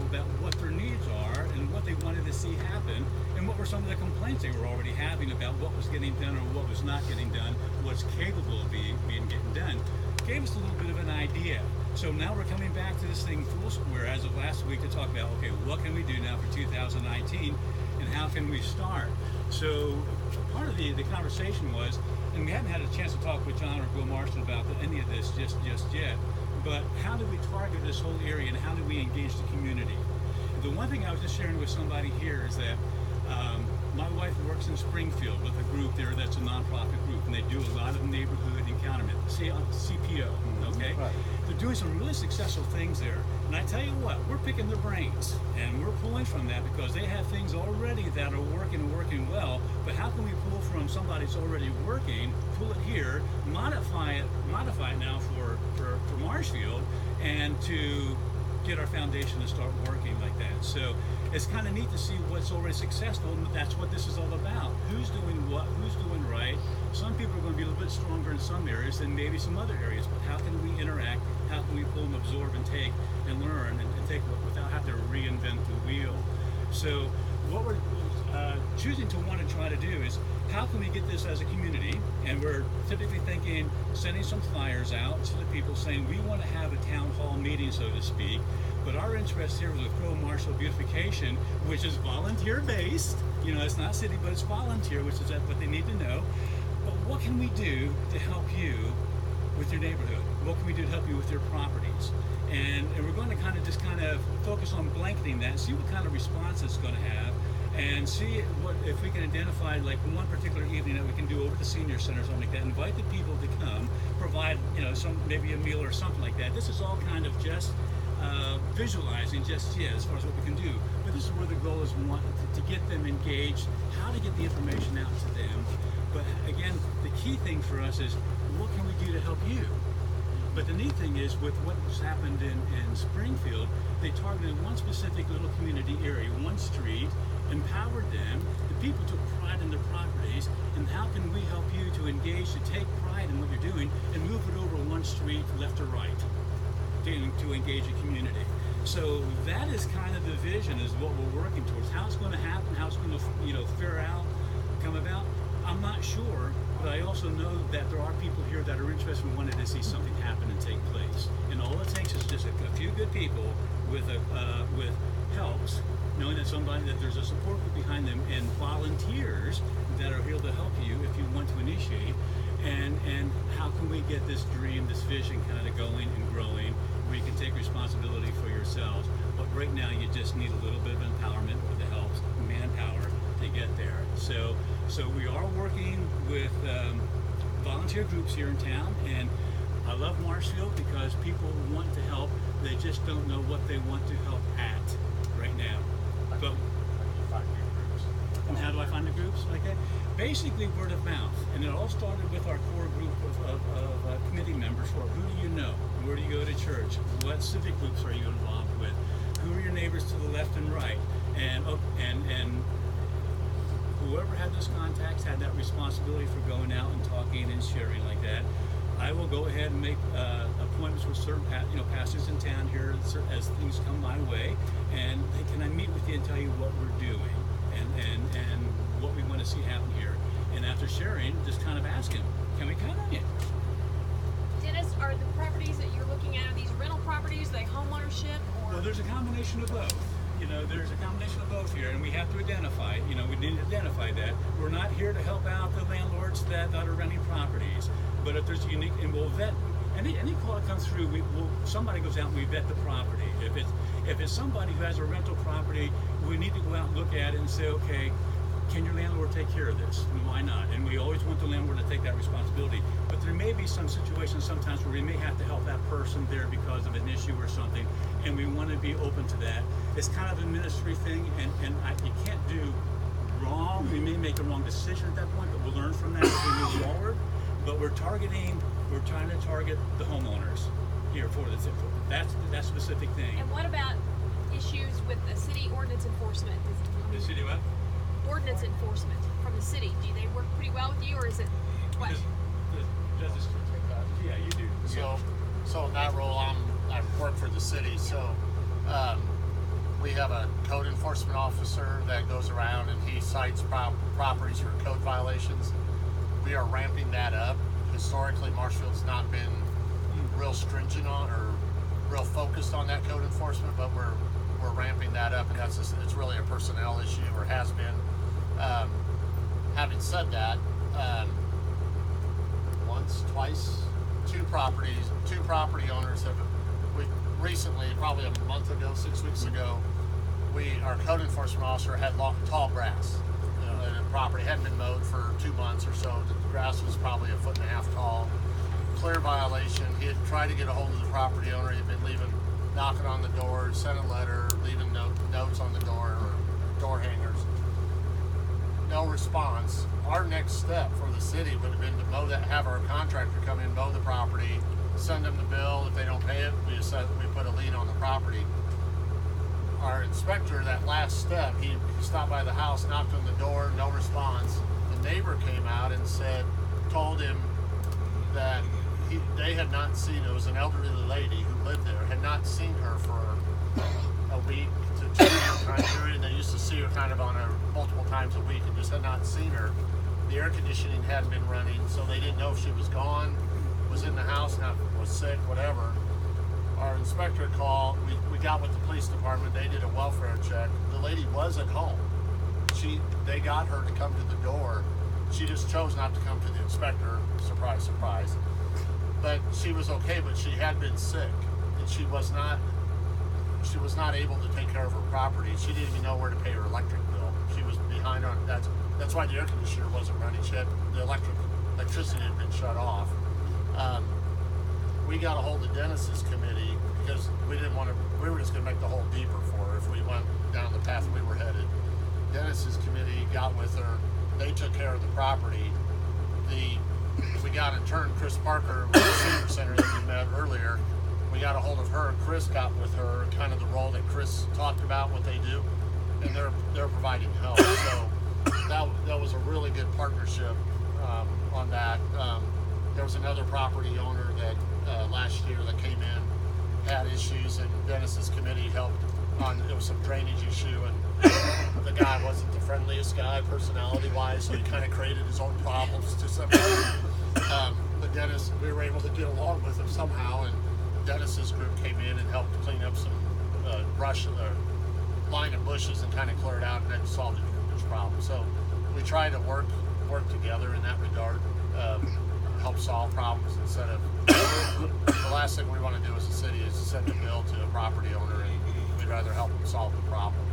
about what their needs are and what they wanted to see happen, and what were some of the complaints they were already having about what was getting done or what was not getting done, what's capable of being getting done. Gave us a little bit of an idea. So now we're coming back to this thing full square as of last week to talk about, okay, what can we do now for 2019 and how can we start? So part of the conversation was, and we haven't had a chance to talk with John or Bill Marshall about any of this just yet, but how do we target this whole area and how do we engage the community? The one thing I was just sharing with somebody here is that my wife works in Springfield with a group there that's a nonprofit group, and they do a lot of neighborhood encounterment, CPO, okay? Right. They're doing some really successful things there. And I tell you what, we're picking their brains, and we're pulling from that because they have things already that are working well, but how can we pull from somebody that's already working, pull it here, modify it now for Marshfield, and to get our foundation to start working like that. So it's kind of neat to see what's already successful, and that's what this is all about. Who's doing what, who's doing right. Some people are going to be a little bit stronger in some areas than maybe some other areas, but how can we interact, how can we pull and absorb and take and learn and take without having to reinvent the wheel. So what we're choosing to want to try to do is, how can we get this as a community? And we're typically thinking sending some flyers out to the people saying we want to have a town hall meeting, so to speak. But our interest here with Pro Marshall Beautification, which is volunteer based, you know, it's not city, but it's volunteer, which is what they need to know. But what can we do to help you with your neighborhood? What can we do to help you with your properties? And we're going to kind of focus on blanketing that, see what kind of response it's going to have, and see what if we can identify like one particular evening that we can do over the senior center or something like that. Invite the people to come, provide maybe a meal or something like that. This is all kind of just visualizing as far as what we can do. But this is where the goal is, we want to get them engaged, how to get the information out to them. But again, the key thing for us is, what can we do to help you? But the neat thing is, with what's happened in Springfield, they targeted one specific little community area, one street, empowered them, the people took pride in their properties, and how can we help you to engage, to take pride in what you're doing, and move it over one street, left or right, to engage a community. So that is kind of the vision, is what we're working towards. How it's going to happen, how it's going to fare out, come about, I'm not sure, but I also know that there are people here that are interested and wanted to see something happen and take place. And all it takes is just a few good people with helps, knowing that there's a support group behind them, and volunteers that are here to help you if you want to initiate. And how can we get this dream, this vision kind of going and growing, where you can take responsibility for yourselves. But right now you just need a little bit of empowerment with the help, manpower to get there. So we are working with volunteer groups here in town, and I love Marshfield because people want to help, they just don't know what they want to help at right now. But and how do I find the groups like that? Basically word of mouth, and it all started with our core group of committee members. Who do you know? Where do you go to church? What civic groups are you involved with? Who are your neighbors to the left and right? And whoever had those contacts had that responsibility for going out and talking and sharing like that. I will go ahead and make appointments with certain pastors in town here as things come my way, and can I meet with you and tell you what we're doing and what we want to see happen here. And after sharing, just kind of asking, can we count on you? Dennis, are the properties that you're looking at, are these rental properties, are they home ownership? Or? Well, there's a combination of both. There's a combination of both here, and we have to identify it. We need to identify that. We're not here to help out the landlords that are renting properties, but if there's a unique, and we'll vet, any call that comes through, somebody goes out and we vet the property. If it's somebody who has a rental property, we need to go out and look at it and say, okay, can your landlord take care of this? And why not? And we always want the landlord to take that responsibility. But there may be some situations sometimes where we may have to help that person there because of an issue or something, and we want to be open to that. It's kind of a ministry thing, and you can't do wrong. We may make a wrong decision at that point, but we'll learn from that as we move forward. But we're trying to target the homeowners here for that specific thing. And what about issues with the city ordinance enforcement? The city what? Ordinance enforcement from the city. Do they work pretty well with you, or is it what? Yeah, you do. So in that role, I work for the city. So we have a code enforcement officer that goes around and he cites properties for code violations. We are ramping that up. Historically, Marshfield's not been real stringent on or real focused on that code enforcement, but we're ramping that up, and that's just, it's really a personnel issue, or has been. Having said that, once, twice, two property owners have, we recently, probably a month ago, 6 weeks ago, our code enforcement officer had tall grass. And the property hadn't been mowed for 2 months or so. The grass was probably 1.5 feet tall. Clear violation. He had tried to get a hold of the property owner. He'd been knocking on the door, sent a letter, leaving notes on the door or door hangers. No response. Our next step for the city would have been to have our contractor come in, mow the property, send them the bill. If they don't pay it, we put a lien on the property. Our inspector, that last step, he stopped by the house, knocked on the door, no response. The neighbor came out and told him that they had not seen, it was an elderly lady who lived there, had not seen her for a week to 2 year time period. They used to see her kind of multiple times a week and just had not seen her. The air conditioning hadn't been running, so they didn't know if she was gone, was in the house, was sick, whatever. Our inspector called, we got with the police department, they did a welfare check. The lady was at home. They got her to come to the door. She just chose not to come to the inspector, surprise, surprise. But she was okay, but she had been sick, and she was not able to take care of her property. She didn't even know where to pay her electric bill. She was behind on that's why the air conditioner wasn't running. The electricity had been shut off. We got a hold of Dennis's committee because we were just going to make the hole deeper for her if we went down the path we were headed. Dennis's committee got with her. They took care of the property. We got in turn Chris Parker with the senior center that we met earlier. We got a hold of her. Chris got with her, kind of the role that Chris talked about, what they do, and they're providing help. So that was a really good partnership on that. There was another property owner that last year that came in, had issues, and Dennis's committee helped on, it was some drainage issue, and the guy wasn't the friendliest guy personality wise, so he kind of created his own problems to some extent. But Dennis, we were able to get along with him somehow, and Dennis's group came in and helped clean up some brush, line of bushes, and kind of cleared out, and then solved the drainage problem. So we try to work together in that regard, help solve problems instead of the last thing we want to do as a city is to send a bill to a property owner, and we'd rather help them solve the problem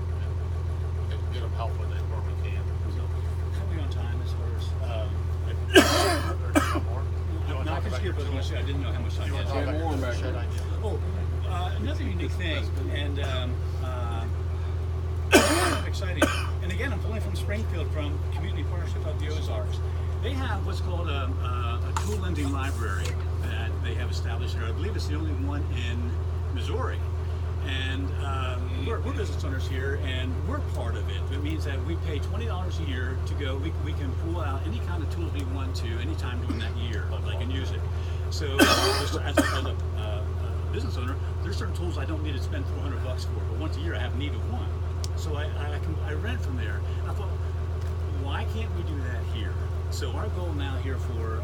and get them help with it where we can. So, How are we on time as far as? or do you want more? No, I can skip it. I didn't know how much time you had. Talk about your shed idea? Oh, another unique thing, and exciting. And again, I'm pulling from Springfield, from Community Partnership of the Ozarks. They have what's called a tool lending library that they have established here. I believe it's the only one in Missouri. And we're business owners here, and we're part of it. It means that we pay $20 a year to go. We can pull out any kind of tools we want to anytime during that year, like, and use it. So as a business owner, there's certain tools I don't need to spend $400 for, but once a year I have need of one. So I rent from there. I thought, why can't we do that here? So our goal now here for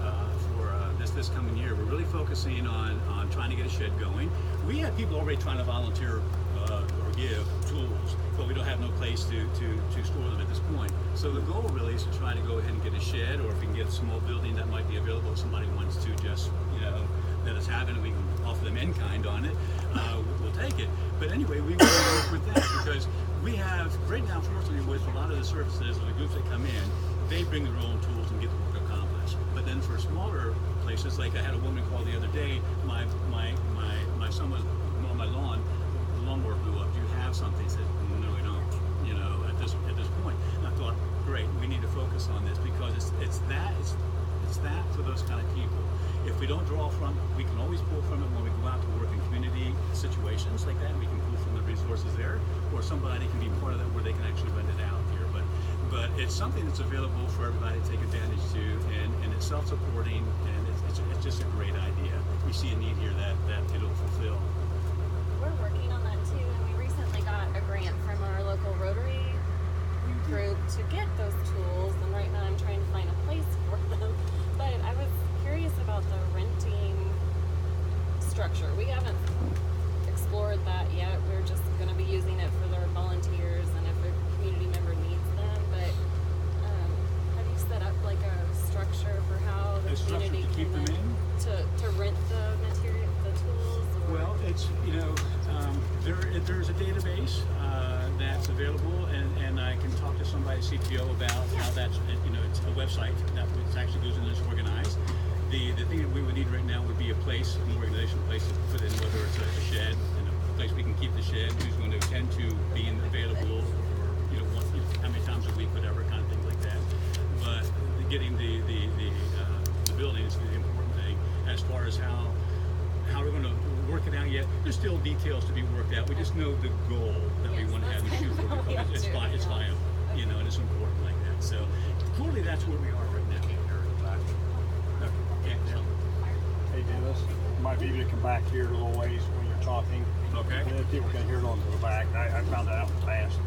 this coming year, we're really focusing on trying to get a shed going. We have people already trying to volunteer or give tools, but we don't have no place to store them at this point. So the goal really is to try to go ahead and get a shed, or if we can get a small building that might be available if somebody wants to just, let us have it and we can offer them in kind on it, we'll take it. But anyway, we want to work with that because we have, right now, fortunately, with a lot of the services or the groups that come in, they bring their own tools and get the work accomplished. But then for smaller places, like I had a woman call the other day, my son was mowing my lawn, the lawnmower blew up. Do you have something? He said, no, we don't, at this point. And I thought, great, we need to focus on this because it's that for those kind of people. If we don't draw from, we can always pull from it when we go out to work in community situations like that. We can pull from the resources there, or somebody can be part of that where they can actually rent it out here. But it's something that's available for everybody to take advantage to, and it's self-supporting, and it's just a great idea. We see a need here that it'll fulfill. We're working on that too, and we recently got a grant from to get those tools, and right now I'm trying to find a place for them. But I was curious about the renting structure. We haven't explored that yet. We're just going to be using it for their volunteers and if a community member needs them. But have you set up like a structure for how the A structure community to keep can them in? to rent the material, the tools? Or? Well, it's, there's a database that's available, and I can talk to somebody at CPO about how that's, it's a website that actually goes in and is organized. The thing that we would need right now would be a place, an organizational place to put in, whether it's a shed, and a place we can keep the shed, who's going to attend to being available, or how many times a week, whatever kind of thing like that. But getting the building is the important thing. As far as how we're going to work it out yet, there's still details to be worked out. We just know the goal that we want to have and shoot for, because it's viable, and it's important like that. So clearly that's where we are right now. Hey Dennis, you might be able to come back here a little ways when you're talking. Okay. And then people can hear it on the back. I found that out fast.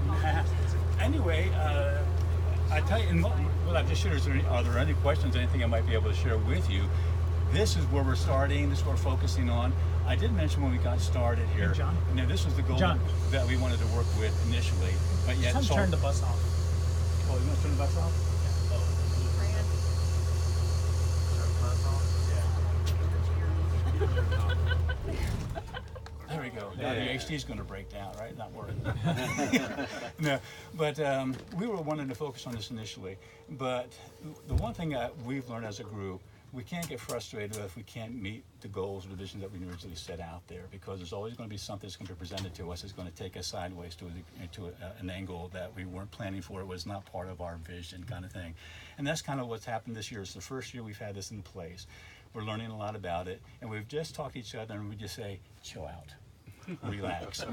Anyway, I tell you, and what I've just shared, are there any questions, anything I might be able to share with you? This is where we're starting, this is what we're focusing on. I did mention when we got started here, Hey, John. now this was the goal that we wanted to work with initially, but yet Just turn the bus off. Oh, you want to turn the bus off? There we go. Now the HD is going to break down, right? Not worried. No, but we were wanting to focus on this initially. But the one thing that we've learned as a group, we can't get frustrated if we can't meet the goals or the vision that we originally set out there, because there's always going to be something that's going to be presented to us that's going to take us sideways to an angle that we weren't planning for. It was not part of our vision, kind of thing. And that's kind of what's happened this year. It's the first year we've had this in place. We're learning a lot about it, and we've just talked to each other, and we just say, chill out. Relax,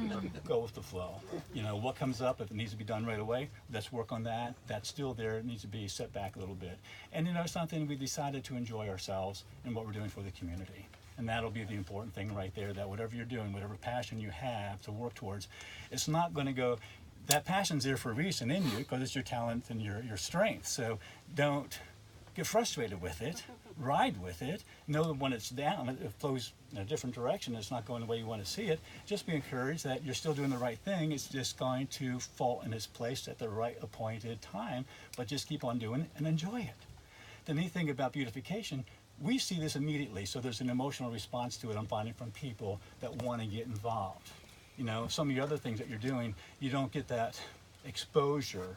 go with the flow. What comes up, if it needs to be done right away, let's work on that. That's still there, it needs to be set back a little bit. And something, we decided to enjoy ourselves and what we're doing for the community. And that'll be the important thing right there, that whatever you're doing, whatever passion you have to work towards, it's not going to go, that passion's there for a reason in you, because it's your talent and your strength. So don't get frustrated with it, ride with it, know that when it's down, it flows in a different direction, it's not going the way you want to see it. Just be encouraged that you're still doing the right thing, it's just going to fall in its place at the right appointed time, but just keep on doing it and enjoy it. The neat thing about beautification, we see this immediately, so there's an emotional response to it I'm finding from people that want to get involved. Some of the other things that you're doing, you don't get that exposure,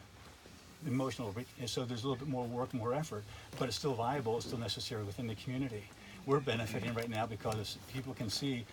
emotional, so there's a little bit more work, more effort, but it's still viable, it's still necessary within the community. We're benefiting right now because people can see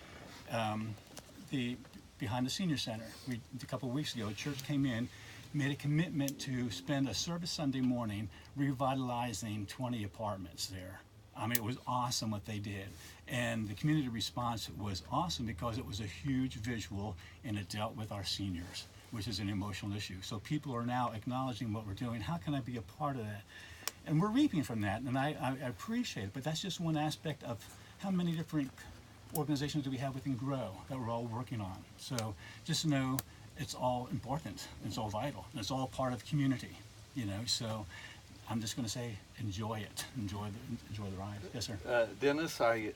the behind the senior center. A couple of weeks ago, a church came in, made a commitment to spend a service Sunday morning revitalizing 20 apartments there. I mean, it was awesome what they did. And the community response was awesome because it was a huge visual and it dealt with our seniors, which is an emotional issue. So people are now acknowledging what we're doing. How can I be a part of that? And we're reaping from that, and I appreciate it. But that's just one aspect of how many different organizations do we have within GROW that we're all working on. So just know it's all important, it's all vital, and it's all part of community, So I'm just going to say, enjoy it, enjoy the ride. Yes, sir. Dennis, I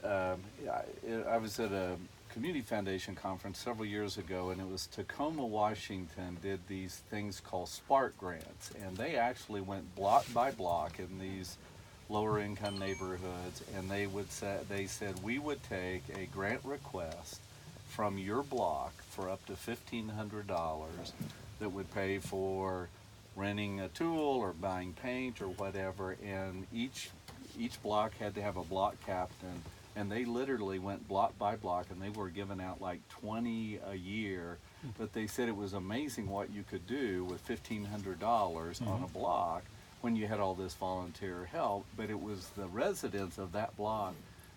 was at a community foundation conference several years ago, and it was Tacoma, Washington did these things called Spark grants, and they actually went block by block in these lower income neighborhoods, and they said we would take a grant request from your block for up to $1,500 that would pay for renting a tool or buying paint or whatever, and each block had to have a block captain. And they literally went block by block, and they were giving out like 20 a year. But they said it was amazing what you could do with $1,500 on a block when you had all this volunteer help. But it was the residents of that block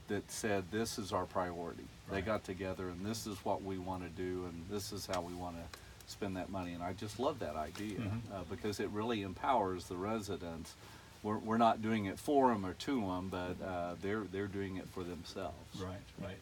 that said, this is our priority. Right. They got together, and this is what we want to do, and this is how we want to spend that money. And I just love that idea because it really empowers the residents. We're not doing it for them or to them, but they're doing it for themselves. Right, right.